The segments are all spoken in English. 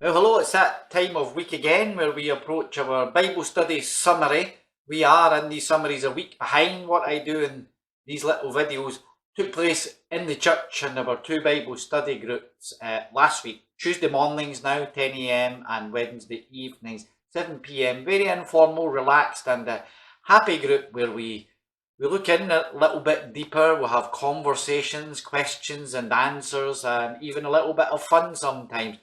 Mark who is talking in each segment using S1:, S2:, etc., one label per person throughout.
S1: Well, hello, it's that time of week again where we approach our Bible study summary. We are in these summaries a week behind. What I do in these little videos took place in the church in our two Bible study groups last week. Tuesday mornings now, 10 a.m, and Wednesday evenings, 7 p.m. Very informal, relaxed, and a happy group where we look in a little bit deeper. We'll have conversations, questions and answers, and even a little bit of fun sometimes.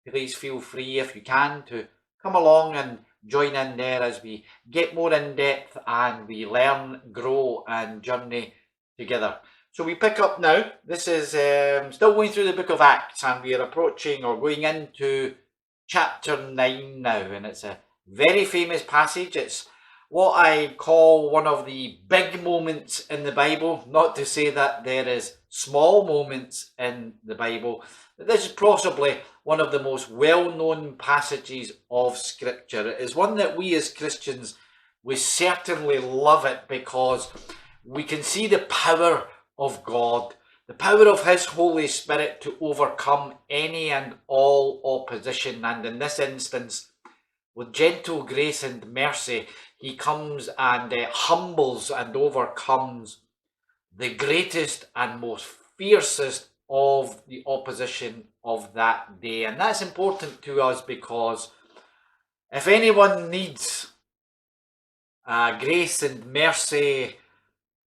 S1: Please feel free, if you can, to come along and join in there as we get more in depth and we learn, grow and journey together. So we pick up now. This is still going through the book of Acts, and we are approaching or going into chapter 9 now, and it's a very famous passage. It's what I call one of the big moments in the Bible. Not to say that there is small moments in the Bible. This is possibly one of the most well-known passages of Scripture. It is one that we as Christians, we certainly love it because we can see the power of God, the power of His Holy Spirit to overcome any and all opposition. And in this instance, with gentle grace and mercy, He comes and humbles and overcomes the greatest and most fiercest of the opposition of that day. And that's important to us because if anyone needs grace and mercy,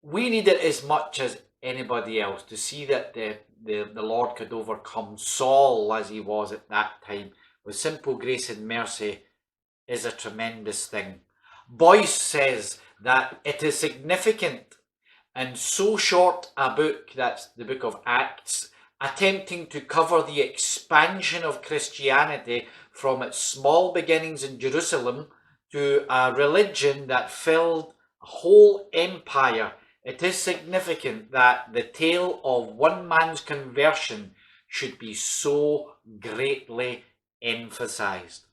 S1: we need it as much as anybody else. To see that the Lord could overcome Saul as he was at that time with simple grace and mercy is a tremendous thing. Boyce says that it is significant in so short a book, that's the book of Acts, attempting to cover the expansion of Christianity from its small beginnings in Jerusalem to a religion that filled a whole empire. It is significant that the tale of one man's conversion should be so greatly emphasized.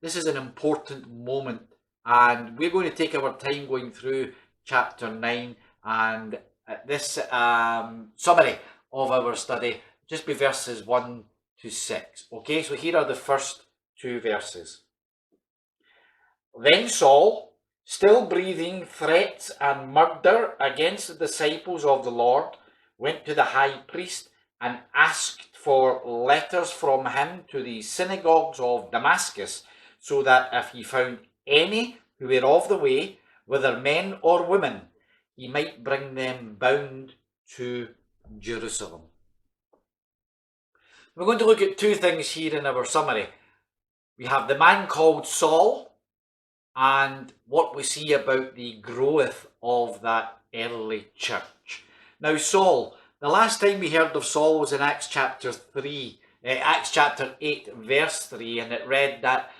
S1: This is an important moment, and we're going to take our time going through chapter 9 and this summary of our study, just be verses 1 to 6. Okay, so here are the first two verses. Then Saul, still breathing threats and murder against the disciples of the Lord, went to the high priest and asked for letters from him to the synagogues of Damascus, so that if he found any who were of the way, whether men or women, he might bring them bound to Jerusalem. We're going to look at two things here in our summary. We have the man called Saul and what we see about the growth of that early church. Now Saul, the last time we heard of Saul was in Acts chapter 8 verse 3, and it read that,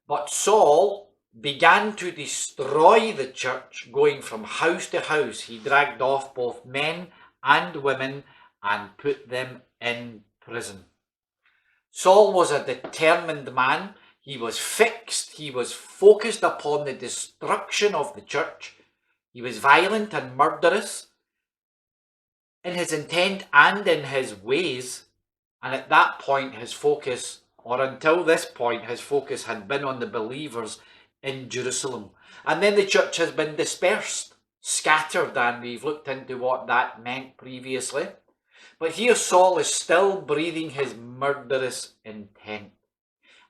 S1: but Saul began to destroy the church, going from house to house. He dragged off both men and women and put them in prison. Saul was a determined man. He was fixed. He was focused upon the destruction of the church. He was violent and murderous in his intent and in his ways. And at that point, his focus, or until this point, his focus had been on the believers in Jerusalem. And then the church has been dispersed, scattered, and we've looked into what that meant previously. But here Saul is still breathing his murderous intent.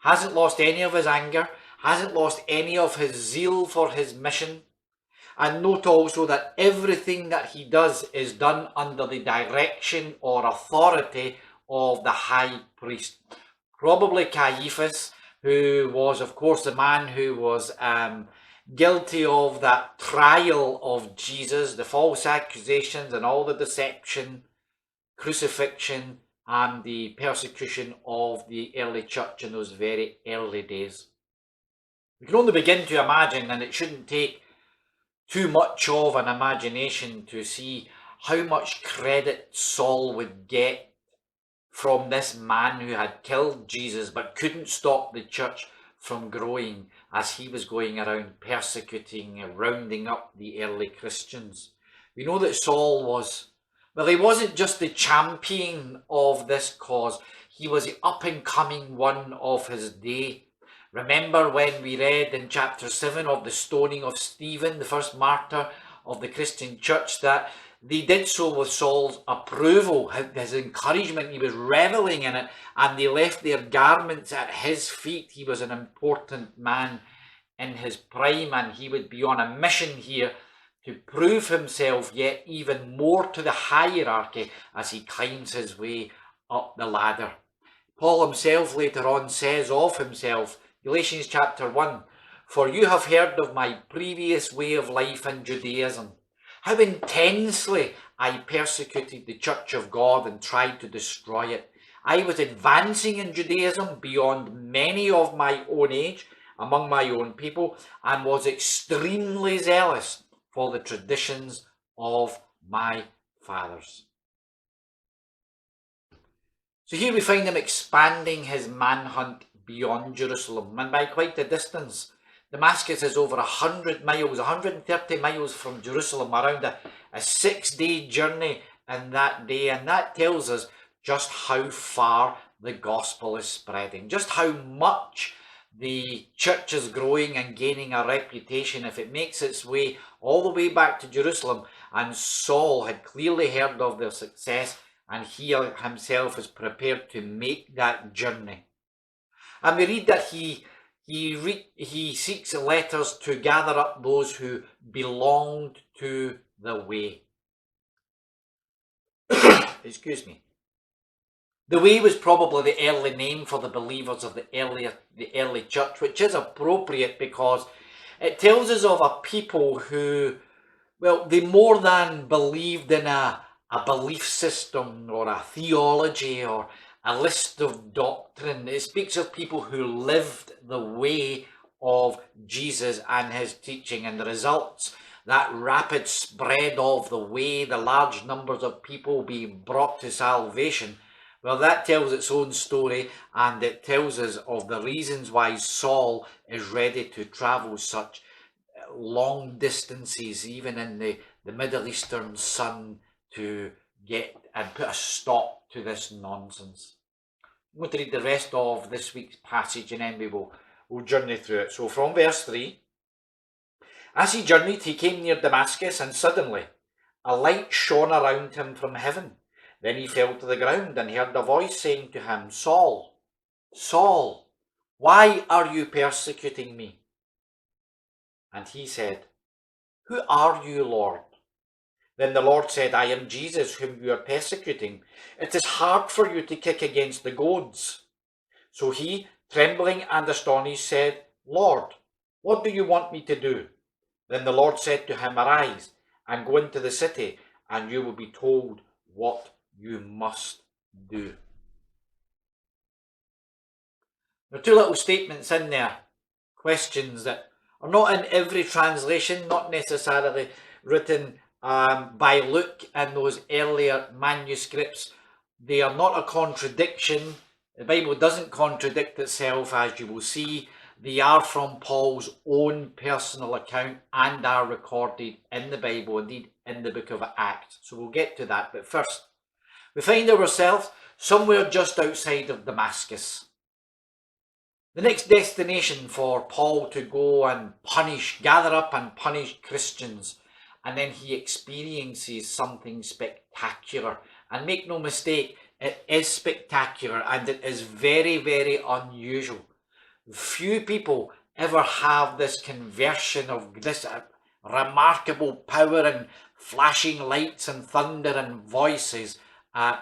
S1: Hasn't lost any of his anger, hasn't lost any of his zeal for his mission. And note also that everything that he does is done under the direction or authority of the high priest. Probably Caiaphas, who was, of course, the man who was guilty of that trial of Jesus, the false accusations and all the deception, crucifixion, and the persecution of the early church in those very early days. We can only begin to imagine, and it shouldn't take too much of an imagination to see how much credit Saul would get from this man who had killed Jesus but couldn't stop the church from growing as he was going around persecuting and rounding up the early Christians. We know that Saul was Well, he wasn't just the champion of this cause, he was the up and coming one of his day. Remember when we read in chapter 7 of the stoning of Stephen, the first martyr of the Christian church, that they did so with Saul's approval, his encouragement. He was reveling in it, and they left their garments at his feet. He was an important man in his prime, and he would be on a mission here to prove himself yet even more to the hierarchy as he climbs his way up the ladder. Paul himself later on says of himself, Galatians chapter 1, "For you have heard of my previous way of life in Judaism, how intensely I persecuted the church of God and tried to destroy it. I was advancing in Judaism beyond many of my own age among my own people, and was extremely zealous for the traditions of my fathers." So here we find him expanding his manhunt beyond Jerusalem, and by quite a distance. Damascus is over 100 miles, 130 miles from Jerusalem, around a 6-day journey in that day, and that tells us just how far the gospel is spreading, just how much the church is growing and gaining a reputation if it makes its way all the way back to Jerusalem. And Saul had clearly heard of their success, and he himself is prepared to make that journey. And we read that he seeks letters to gather up those who belonged to the way. Excuse me. The way was probably the early name for the believers of the early church, which is appropriate because it tells us of a people who, well, they more than believed in a belief system or a theology or a list of doctrine. It speaks of people who lived the way of Jesus and his teaching, and the results, that rapid spread of the way, the large numbers of people being brought to salvation. Well, that tells its own story, and it tells us of the reasons why Saul is ready to travel such long distances, even in the Middle Eastern sun, to get and put a stop to this nonsense. I'm going to read the rest of this week's passage, and then we'll journey through it. So from verse 3, "As he journeyed, he came near Damascus, and suddenly a light shone around him from heaven. Then he fell to the ground and heard a voice saying to him, 'Saul, Saul, why are you persecuting me?' And he said, 'Who are you, Lord?' Then the Lord said, 'I am Jesus, whom you are persecuting. It is hard for you to kick against the goads.' So he, trembling and astonished, said, 'Lord, what do you want me to do?' Then the Lord said to him, 'Arise and go into the city, and you will be told what you must do.'" There are two little statements in there, questions that are not in every translation, not necessarily written by Luke in those earlier manuscripts. They are not a contradiction. The Bible doesn't contradict itself, as you will see. They are from Paul's own personal account and are recorded in the Bible, indeed in the book of Acts. So we'll get to that. But first, we find ourselves somewhere just outside of Damascus. The next destination for Paul to go and gather up and punish Christians. And then he experiences something spectacular. And make no mistake, it is spectacular and it is very, very unusual. Few people ever have this conversion of this remarkable power and flashing lights and thunder and voices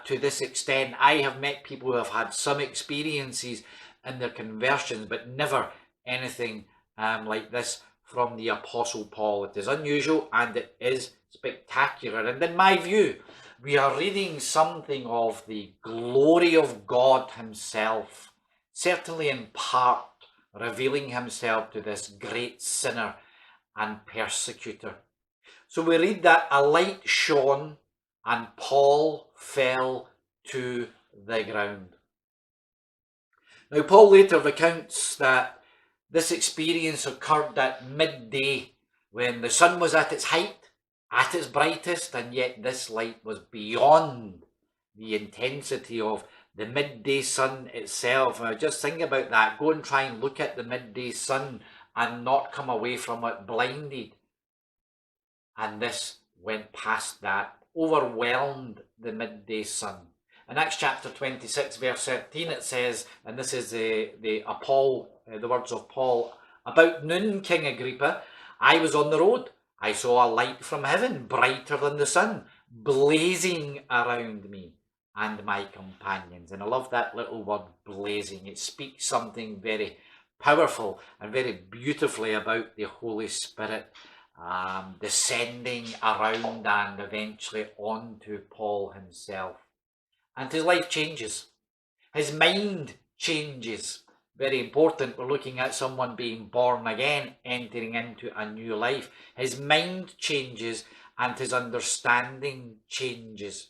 S1: to this extent. I have met people who have had some experiences in their conversions, but never anything like this from the Apostle Paul. It is unusual and it is spectacular. And in my view, we are reading something of the glory of God himself, certainly in part revealing himself to this great sinner and persecutor. So we read that a light shone and Paul fell to the ground. Now, Paul later recounts that this experience occurred at midday when the sun was at its height at its brightest, and yet this light was beyond the intensity of the midday sun itself. Now just think about that. Go and try and look at the midday sun and not come away from it blinded. And this went past that, overwhelmed the midday sun. In Acts chapter 26, verse 13, it says, and this is the words of Paul, about noon, King Agrippa, I was on the road. I saw a light from heaven, brighter than the sun, blazing around me and my companions. And I love that little word, blazing. It speaks something very powerful and very beautifully about the Holy Spirit descending around and eventually onto Paul himself. And his life changes. His mind changes. Very important. We're looking at someone being born again, entering into a new life. His mind changes and his understanding changes.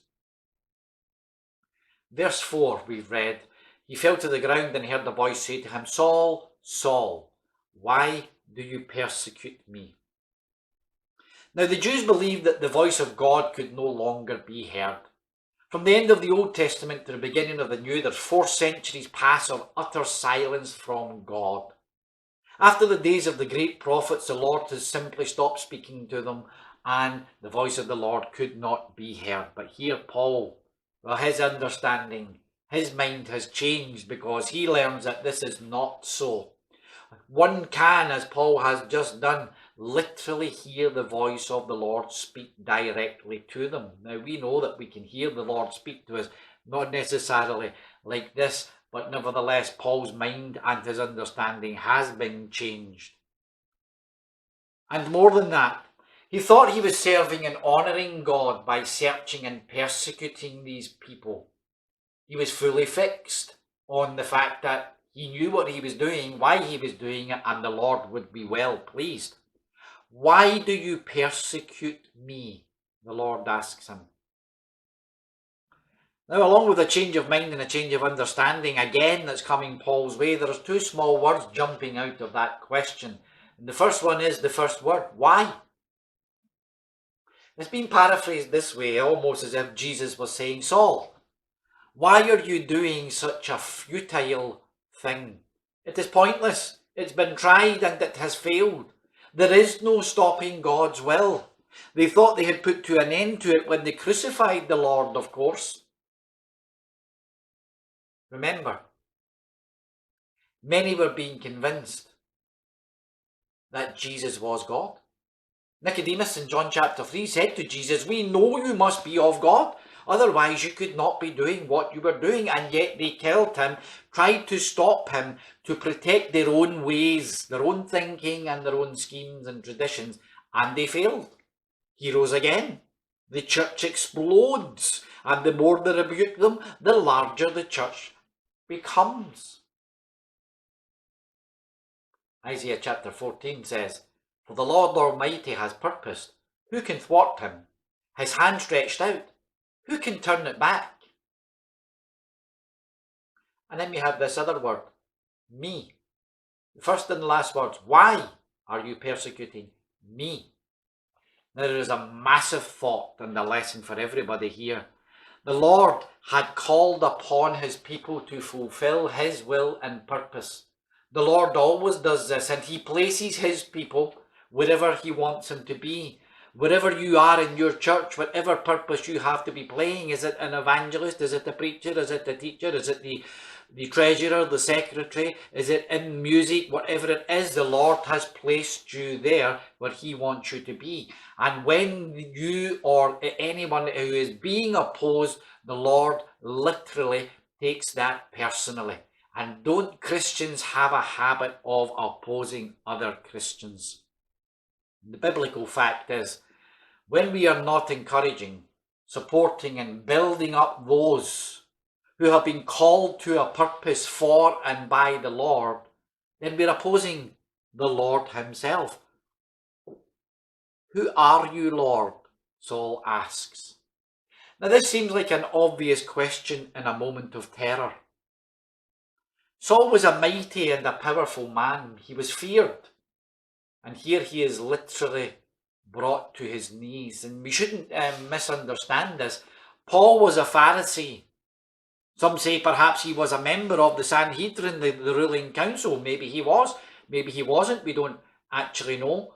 S1: Verse 4 we've read, he fell to the ground and heard a voice say to him, Saul, Saul, why do you persecute me? Now the Jews believed that the voice of God could no longer be heard. From the end of the Old Testament to the beginning of the New, there's 4 centuries pass of utter silence from God. After the days of the great prophets, the Lord has simply stopped speaking to them, and the voice of the Lord could not be heard. But here Paul, well, his understanding, his mind has changed because he learns that this is not so. One can, as Paul has just done, literally hear the voice of the Lord speak directly to them. Now we know that we can hear the Lord speak to us, not necessarily like this, but nevertheless Paul's mind and his understanding has been changed. And more than that, he thought he was serving and honouring God by searching and persecuting these people. He was fully fixed on the fact that he knew what he was doing, why he was doing it, and the Lord would be well pleased. Why do you persecute me? The Lord asks him. Now, along with a change of mind and a change of understanding, again, that's coming Paul's way, there's 2 small words jumping out of that question. And the first one is the first word, why? It's been paraphrased this way, almost as if Jesus was saying, Saul, why are you doing such a futile thing? It is pointless. It's been tried and it has failed. There is no stopping God's will. They thought they had put to an end to it when they crucified the Lord, of course. Remember, many were being convinced that Jesus was God. Nicodemus in John chapter 3 said to Jesus, we know you must be of God, otherwise you could not be doing what you were doing. And yet they killed him, tried to stop him to protect their own ways, their own thinking and their own schemes and traditions, and they failed. He rose again. The church explodes, and the more they rebuke them, the larger the church becomes. Isaiah chapter 14 says, for the Lord Almighty has purposed. Who can thwart him? His hand stretched out. Who can turn it back? And then we have this other word, me. The first and the last words, why are you persecuting me? Now there is a massive thought and a lesson for everybody here. The Lord had called upon his people to fulfill his will and purpose. The Lord always does this, and he places his people wherever he wants them to be. Wherever you are in your church, whatever purpose you have to be playing, is it an evangelist, is it a preacher, is it a teacher, is it the treasurer, the secretary, is it in music, whatever it is, the Lord has placed you there where he wants you to be. And when you or anyone who is being opposed, the Lord literally takes that personally. And don't Christians have a habit of opposing other Christians? The biblical fact is, when we are not encouraging, supporting and building up those who have been called to a purpose for and by the Lord, then we're opposing the Lord himself. Who are you, Lord? Saul asks. Now this seems like an obvious question in a moment of terror. Saul was a mighty and a powerful man. He was feared. And here he is literally brought to his knees. And we shouldn't misunderstand this. Paul was a Pharisee. Some say perhaps he was a member of the Sanhedrin, the ruling council. Maybe he was, maybe he wasn't. We don't actually know.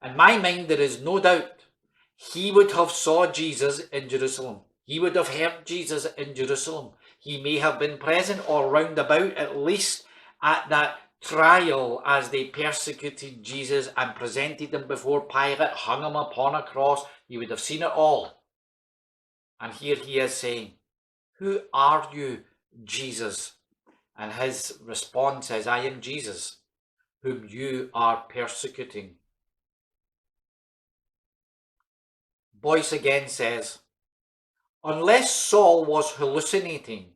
S1: In my mind, there is no doubt he would have saw Jesus in Jerusalem. He would have heard Jesus in Jerusalem. He may have been present or round about, at least at that trial as they persecuted Jesus and presented him before Pilate, hung him upon a cross. He would have seen it all. And here he is saying, "Who are you, Jesus?" And his response is, "I am Jesus, whom you are persecuting." Boyce again says, unless Saul was hallucinating,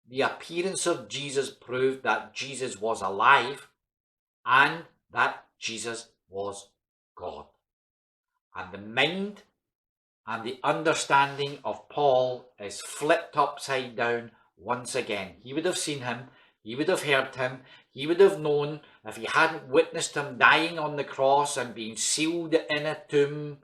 S1: the appearance of Jesus proved that Jesus was alive and that Jesus was God. And the mind and the understanding of Paul is flipped upside down once again. He would have seen him, he would have heard him, he would have known if he hadn't witnessed him dying on the cross and being sealed in a tomb.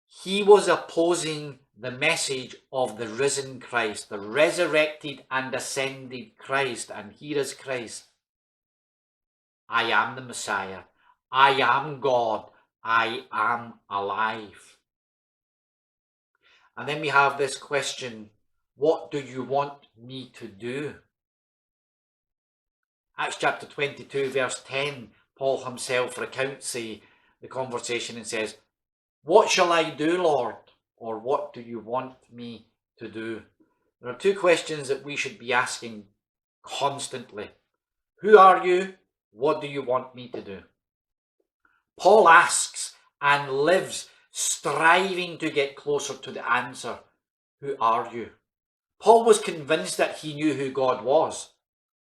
S1: He was opposing the message of the risen Christ, the resurrected and ascended Christ. And here is Christ. I am the Messiah. I am God. I am alive. And then we have this question, what do you want me to do? Acts chapter 22 verse 10, Paul himself recounts the conversation and says, "What shall I do, Lord?" Or what do you want me to do? There are two questions that we should be asking constantly. Who are you? What do you want me to do? Paul asks and lives striving to get closer to the answer. Who are you? Paul was convinced that he knew who God was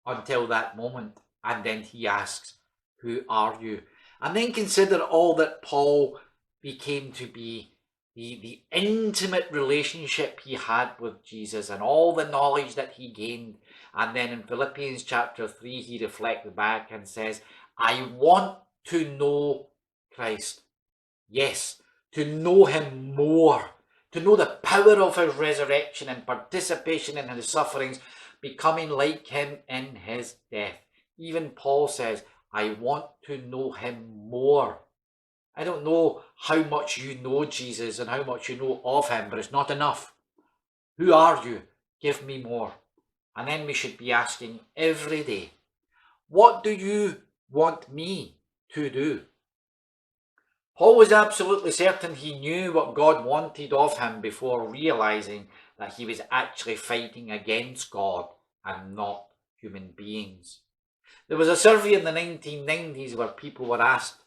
S1: until that moment. And then he asks, who are you? And then consider all that Paul became to be, the intimate relationship he had with Jesus and all the knowledge that he gained. And then in Philippians chapter 3, he reflects back and says, I want to know Christ. Yes, to know him more, to know the power of his resurrection and participation in his sufferings, becoming like him in his death. Even Paul says, I want to know him more. I don't know how much you know Jesus and how much you know of him, but it's not enough. Who are you? Give me more. And then we should be asking every day, what do you want me to do? Paul was absolutely certain he knew what God wanted of him before realizing that he was actually fighting against God and not human beings. There was a survey in the 1990s where people were asked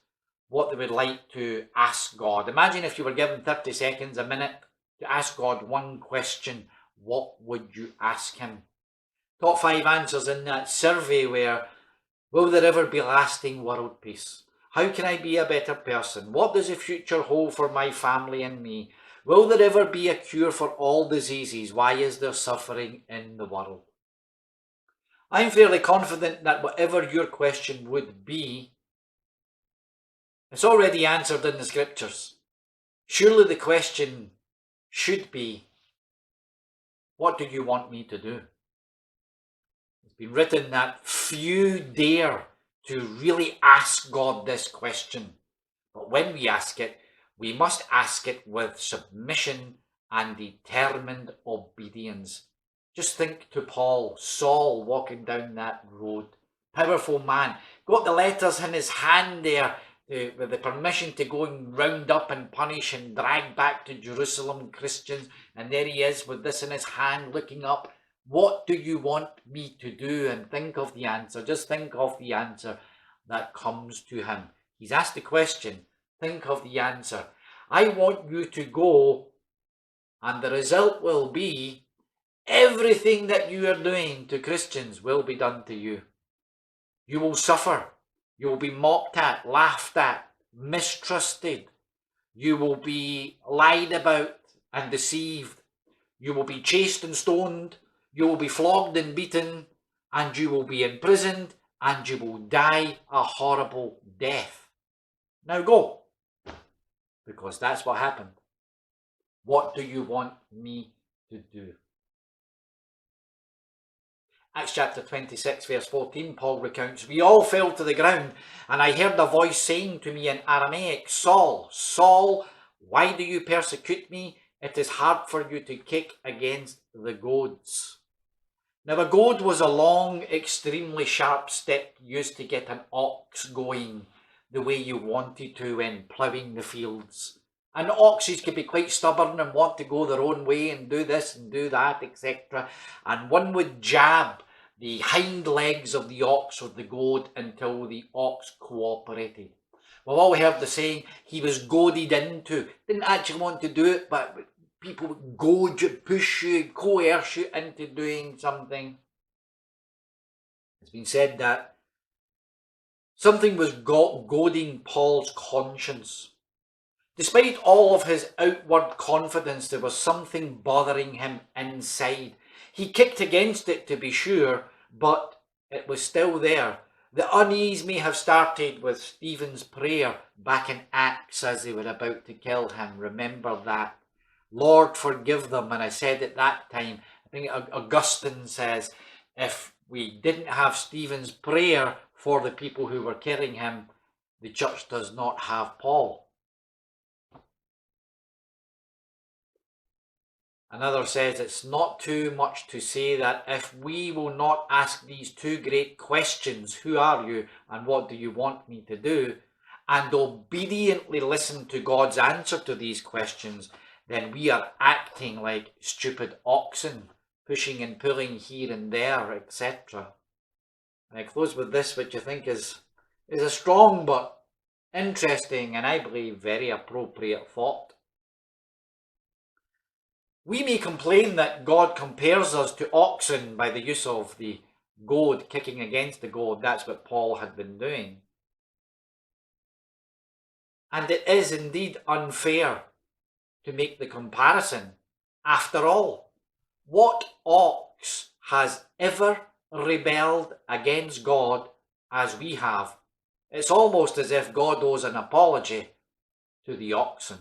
S1: what they would like to ask God. Imagine if you were given 30 seconds, a minute, to ask God one question. What would you ask him? Top 5 answers in that survey were, will there ever be lasting world peace? How can I be a better person? What does the future hold for my family and me? Will there ever be a cure for all diseases? Why is there suffering in the world? I'm fairly confident that whatever your question would be, it's already answered in the scriptures. Surely the question should be, what do you want me to do? It's been written that few dare to really ask God this question. But when we ask it, we must ask it with submission and determined obedience. Just think to Paul, Saul walking down that road. Powerful man. Got the letters in his hand there with the permission to go and round up and punish and drag back to Jerusalem Christians. And there he is with this in his hand looking up. What do you want me to do? And think of the answer. Just think of the answer that comes to him. He's asked the question. Think of the answer. I want you to go, and the result will be everything that you are doing to Christians will be done to you. You will suffer. You will be mocked at, laughed at, mistrusted. You will be lied about and deceived. You will be chased and stoned. You will be flogged and beaten. And you will be imprisoned. And you will die a horrible death. Now go. because that's what happened. What do you want me to do? Acts chapter 26, verse 14, Paul recounts, we all fell to the ground, and I heard a voice saying to me in Aramaic, Saul, Saul, why do you persecute me? It is hard for you to kick against the goads. Now, a goad was a long, extremely sharp stick used to get an ox going the way you wanted to when ploughing the fields. And oxes could be quite stubborn and want to go their own way and do this and do that, etc. And one would jab the hind legs of the ox or the goad until the ox cooperated. We've all heard the saying, he was goaded into. Didn't actually want to do it, but people would goad you, push you, coerce you into doing something. It's been said that something was goading Paul's conscience. Despite all of his outward confidence, there was something bothering him inside. He kicked against it, to be sure, but it was still there. The unease may have started with Stephen's prayer back in Acts as they were about to kill him. Remember that. Lord, forgive them. And I said at that time, I think Augustine says, if we didn't have Stephen's prayer for the people who were killing him, the church does not have Paul. Another says, it's not too much to say that if we will not ask these two great questions, who are you and what do you want me to do, and obediently listen to God's answer to these questions, then we are acting like stupid oxen, pushing and pulling here and there, etc. And I close with this, which I think is a strong but interesting and I believe very appropriate thought. We may complain that God compares us to oxen by the use of the goad kicking against the goad. That's what Paul had been doing. And it is indeed unfair to make the comparison. After all, what ox has ever rebelled against God as we have? It's almost as if God owes an apology to the oxen.